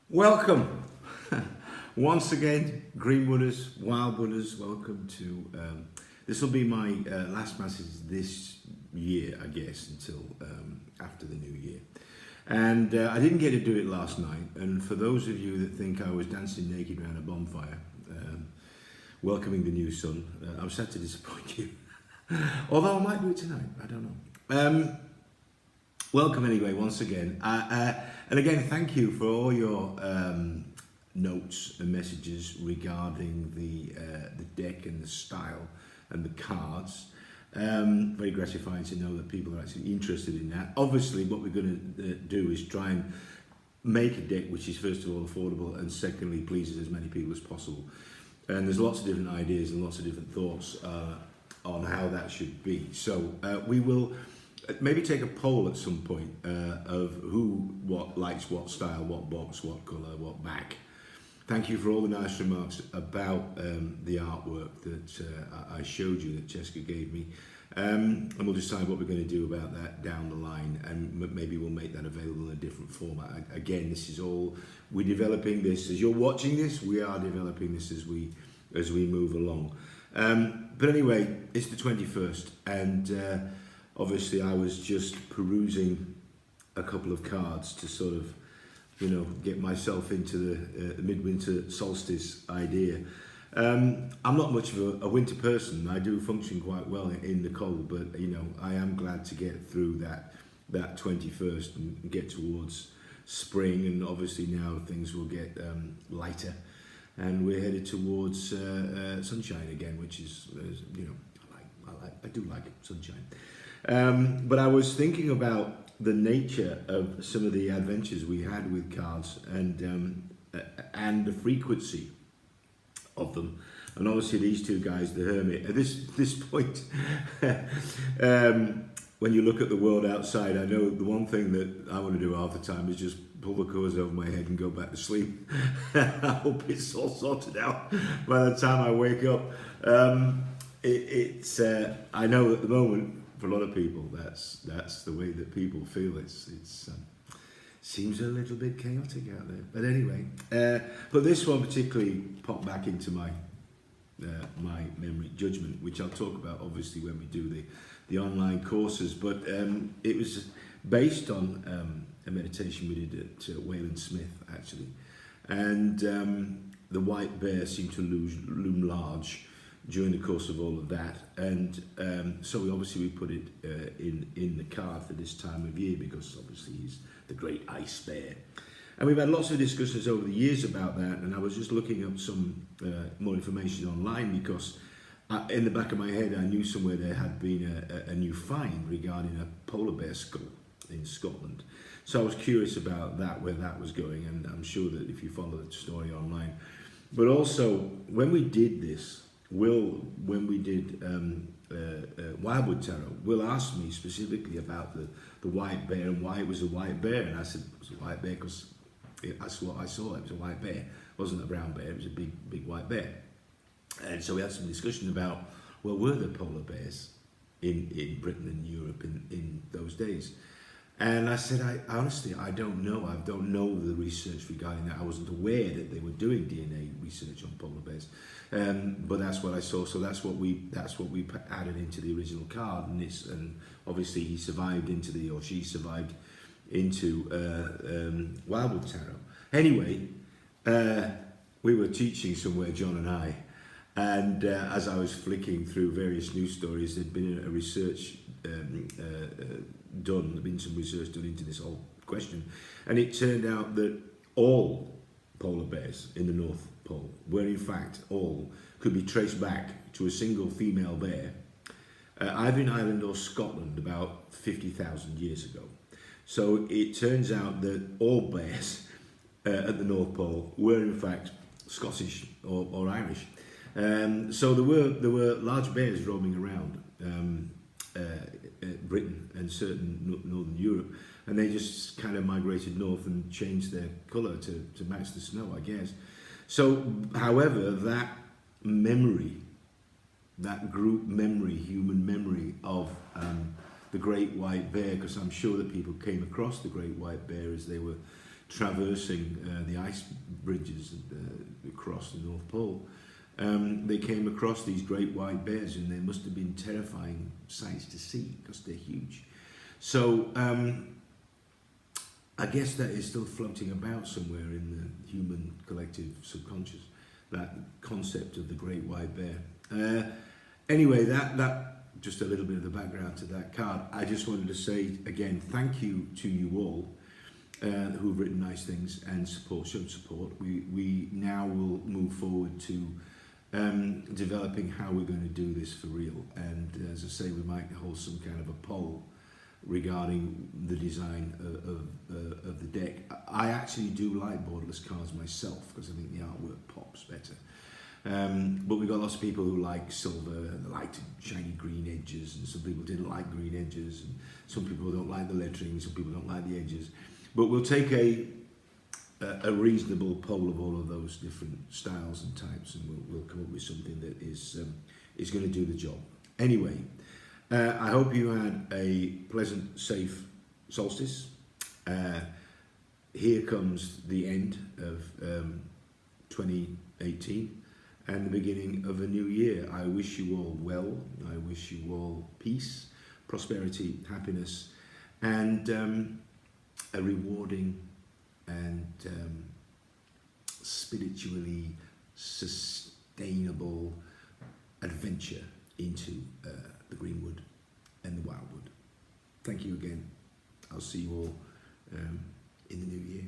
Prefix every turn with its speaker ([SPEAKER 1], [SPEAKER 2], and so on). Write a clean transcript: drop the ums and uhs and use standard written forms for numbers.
[SPEAKER 1] Welcome once again, Greenwooders, Wildwooders. Welcome to this will be my last message this year, I guess, until after the new year. And I didn't get to do it last night. And for those of you that think I was dancing naked around a bonfire, welcoming the new sun, I'm sad to disappoint you. Although I might do it tonight, I don't know. Welcome anyway, once again. And again, thank you for all your notes and messages regarding the deck and the style and the cards. Very gratifying to know that people are actually interested in that. Obviously, what we're going to do is try and make a deck which is first of all affordable and secondly pleases as many people as possible. And there's lots of different ideas and lots of different thoughts on how that should be. So we will maybe take a poll at some point of what likes what style, what box, what colour, what back. Thank you for all the nice remarks about the artwork that I showed you that Jessica gave me. And we'll decide what we're going to do about that down the line, and maybe we'll make that available in a different format. Again, this is all, we're developing this. As you're watching this, we are developing this as we move along. But anyway, it's the 21st, and obviously I was just perusing a couple of cards to sort of, get myself into the midwinter solstice idea. I'm not much of a winter person. I do function quite well in the cold, but I am glad to get through that 21st and get towards spring, and obviously now things will get lighter and we're headed towards sunshine again, which is I do like sunshine. But I was thinking about the nature of some of the adventures we had with cards and the frequency of them. And obviously these two guys, the Hermit, at this point, when you look at the world outside, I know the one thing that I want to do half the time is just pull the covers over my head and go back to sleep. I hope it's all sorted out by the time I wake up. I know at the moment, for a lot of people, that's the way that people feel. It's seems a little bit chaotic out there. But anyway, but this one particularly popped back into my memory judgment, which I'll talk about obviously when we do the online courses. But it was based on a meditation we did at Wayland Smith actually, and the white bear seemed to loom large during the course of all of that, and so we put it in the card for this time of year, because obviously he's the great ice bear. And we've had lots of discussions over the years about that, and I was just looking up some more information online, because in the back of my head I knew somewhere there had been a new find regarding a polar bear skull in Scotland. So I was curious about that, where that was going, and I'm sure that if you follow the story online. But also, when we did this, when we did Wildwood Tarot, Will asked me specifically about the white bear and why it was a white bear, and I said it was a white bear because that's what I saw. It was a white bear. It wasn't a brown bear. It was a big white bear. And so we had some discussion about, well, were there polar bears in Britain and Europe in those days? And I said, I honestly don't know. I don't know the research regarding that. I wasn't aware that they were doing DNA research on polar bears, but that's what I saw. So that's what we added into the original card, and obviously he survived or she survived into Wildwood Tarot. Anyway, we were teaching somewhere, John and I, and as I was flicking through various news stories, there'd been a research there'd been some research done into this whole question, and it turned out that all polar bears in the North Pole were in fact could be traced back to a single female bear, either in Ireland or Scotland about 50,000 years ago. So it turns out that all bears at the North Pole were in fact Scottish or Irish. So there were large bears roaming around Britain and certain northern Europe, and they just kind of migrated north and changed their colour to match the snow, I guess. So, however, that memory, that group memory, human memory of the great white bear, because I'm sure that people came across the great white bear as they were traversing the ice bridges across the North Pole, they came across these great white bears, and they must have been terrifying sights to see because they're huge. So I guess that is still floating about somewhere in the human collective subconscious, that concept of the great white bear. Anyway, that just a little bit of the background to that card. I just wanted to say again, thank you to you all who've written nice things and shown support. We now will move forward to developing how we're going to do this for real. And as I say, we might hold some kind of a poll regarding the design of the deck. I actually do like borderless cards myself because I think the artwork pops better. But we've got lots of people who like silver and they like shiny green edges, and some people didn't like green edges, and some people don't like the lettering, some people don't like the edges. But we'll take a reasonable poll of all of those different styles and types, and we'll come up with something that is going to do the job. Anyway, I hope you had a pleasant, safe solstice. Here comes the end of 2018 and the beginning of a new year. I wish you all well. I wish you all peace, prosperity, happiness, and a rewarding and spiritually sustainable adventure into the Greenwood and the Wildwood. Thank you again. I'll see you all in the new year.